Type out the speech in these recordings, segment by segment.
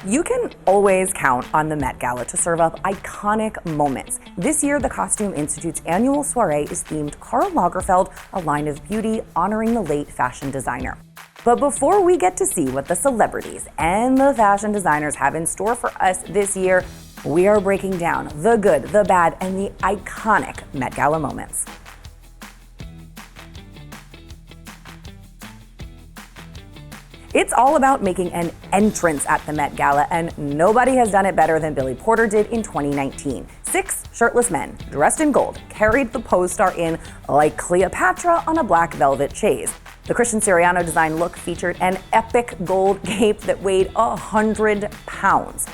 You can always count on the Met Gala to serve up iconic moments. This year, the Costume Institute's annual soiree is themed Karl Lagerfeld, a line of beauty honoring the late fashion designer. But before we get to see what the celebrities and the fashion designers have in store for us this year, we are breaking down the good, the bad, and the iconic Met Gala moments. It's all about making an entrance at the Met Gala, and nobody has done it better than Billy Porter did in 2019. 6 shirtless men, dressed in gold, carried the pose star in like Cleopatra on a black velvet chaise. The Christian Siriano design look featured an epic gold cape that weighed 100 pounds.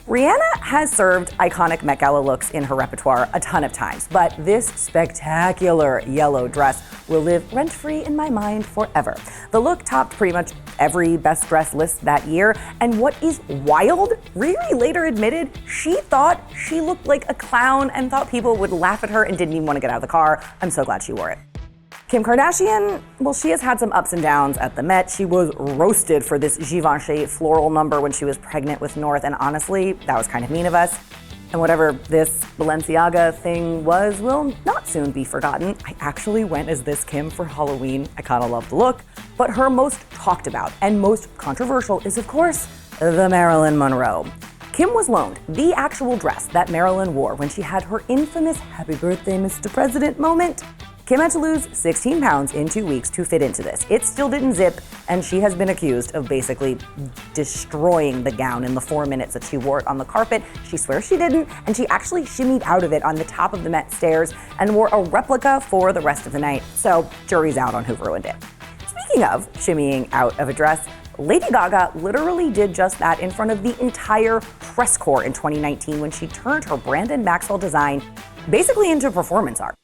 Rihanna has served iconic Met Gala looks in her repertoire a ton of times, but this spectacular yellow dress will live rent-free in my mind forever. The look topped pretty much every best dress list that year, and what is wild, Riri later admitted she thought she looked like a clown and thought people would laugh at her and didn't even want to get out of the car. I'm so glad she wore it. Kim Kardashian, well, she has had some ups and downs at the Met. She was roasted for this Givenchy floral number when she was pregnant with North, and honestly, that was kind of mean of us. And whatever this Balenciaga thing was will not soon be forgotten. I actually went as this Kim for Halloween. I kind of love the look. But her most talked about and most controversial is, of course, the Marilyn Monroe. Kim was loaned the actual dress that Marilyn wore when she had her infamous "Happy Birthday, Mr. President" moment. Kim had to lose 16 pounds in 2 weeks to fit into this. It still didn't zip, and she has been accused of basically destroying the gown in the 4 minutes that she wore it on the carpet. She swears she didn't, and she actually shimmied out of it on the top of the Met stairs and wore a replica for the rest of the night. So, jury's out on who ruined it. Speaking of shimmying out of a dress, Lady Gaga literally did just that in front of the entire press corps in 2019 when she turned her Brandon Maxwell design basically into performance art.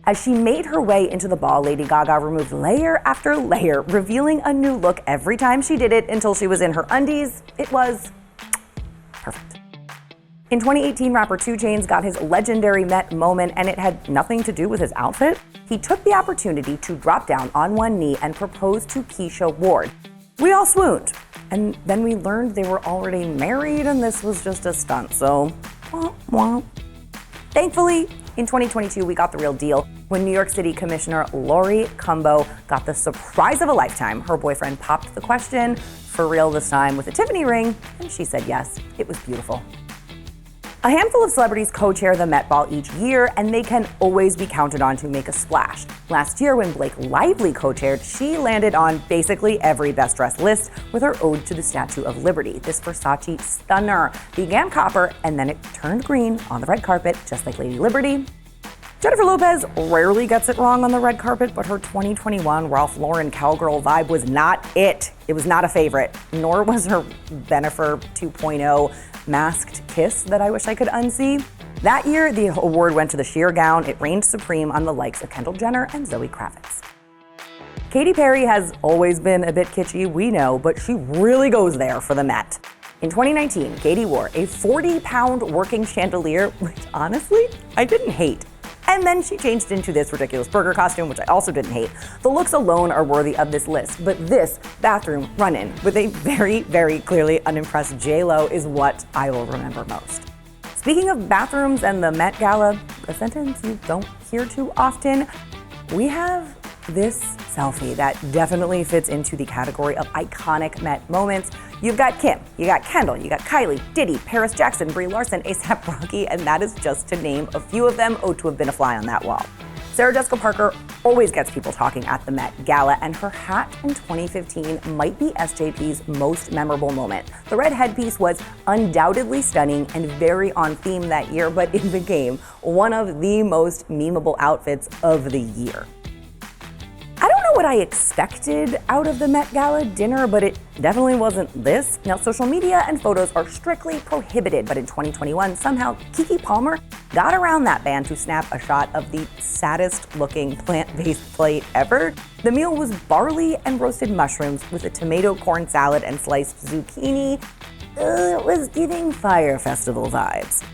As she made her way into the ball, Lady Gaga removed layer after layer, revealing a new look every time she did it until she was in her undies. It was perfect. In 2018, rapper 2 Chainz got his legendary Met moment, and it had nothing to do with his outfit. He took the opportunity to drop down on one knee and propose to Keisha Ward. We all swooned, and then we learned they were already married and this was just a stunt, so wah, wah. Thankfully, in 2022, we got the real deal when New York City Commissioner Lori Cumbo got the surprise of a lifetime. Her boyfriend popped the question, for real this time, with a Tiffany ring, and she said yes. It was beautiful. A handful of celebrities co-chair the Met Ball each year, and they can always be counted on to make a splash. Last year, when Blake Lively co-chaired, she landed on basically every best dressed list with her ode to the Statue of Liberty. This Versace stunner began copper, and then it turned green on the red carpet, just like Lady Liberty. Jennifer Lopez rarely gets it wrong on the red carpet, but her 2021 Ralph Lauren cowgirl vibe was not it. It was not a favorite, nor was her Bennifer 2.0 masked kiss that I wish I could unsee. That year, the award went to the sheer gown. It reigned supreme on the likes of Kendall Jenner and Zoe Kravitz. Katy Perry has always been a bit kitschy, we know, but she really goes there for the Met. In 2019, Katy wore a 40-pound working chandelier, which honestly, I didn't hate. And then she changed into this ridiculous burger costume, which I also didn't hate. The looks alone are worthy of this list, but this bathroom run-in with a very, very clearly unimpressed J.Lo is what I will remember most. Speaking of bathrooms and the Met Gala, a sentence you don't hear too often, we have this selfie that definitely fits into the category of iconic Met moments. You've got Kim, you got Kendall, you got Kylie, Diddy, Paris Jackson, Brie Larson, A$AP Rocky, and that is just to name a few of them. Oh, to have been a fly on that wall. Sarah Jessica Parker always gets people talking at the Met Gala, and her hat in 2015 might be SJP's most memorable moment. The red headpiece was undoubtedly stunning and very on theme that year, but it became one of the most memeable outfits of the year. I don't know what I expected out of the Met Gala dinner, but it definitely wasn't this. Now, social media and photos are strictly prohibited, but in 2021, somehow Keke Palmer got around that ban to snap a shot of the saddest looking plant-based plate ever. The meal was barley and roasted mushrooms with a tomato corn salad and sliced zucchini. It was giving Fire Festival vibes.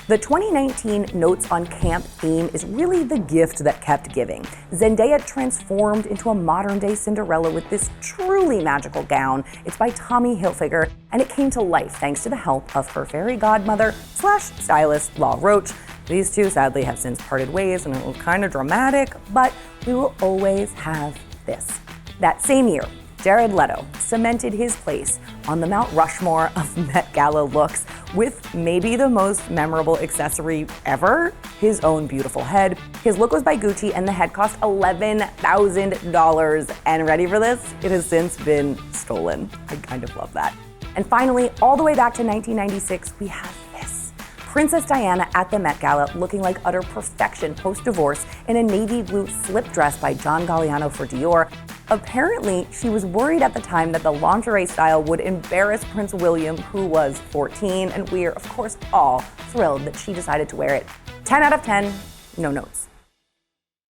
The 2019 Notes on Camp theme is really the gift that kept giving. Zendaya transformed into a modern-day Cinderella with this truly magical gown. It's by Tommy Hilfiger, and it came to life thanks to the help of her fairy godmother / stylist, Law Roach. These two sadly have since parted ways, and it was kind of dramatic, but we will always have this. That same year, Jared Leto cemented his place on the Mount Rushmore of Met Gala looks with maybe the most memorable accessory ever, his own beautiful head. His look was by Gucci and the head cost $11,000. And ready for this? It has since been stolen. I kind of love that. And finally, all the way back to 1996, we have this. Princess Diana at the Met Gala looking like utter perfection post-divorce in a navy blue slip dress by John Galliano for Dior. Apparently, she was worried at the time that the lingerie style would embarrass Prince William, who was 14, and we're, of course, all thrilled that she decided to wear it. 10 out of 10, no notes.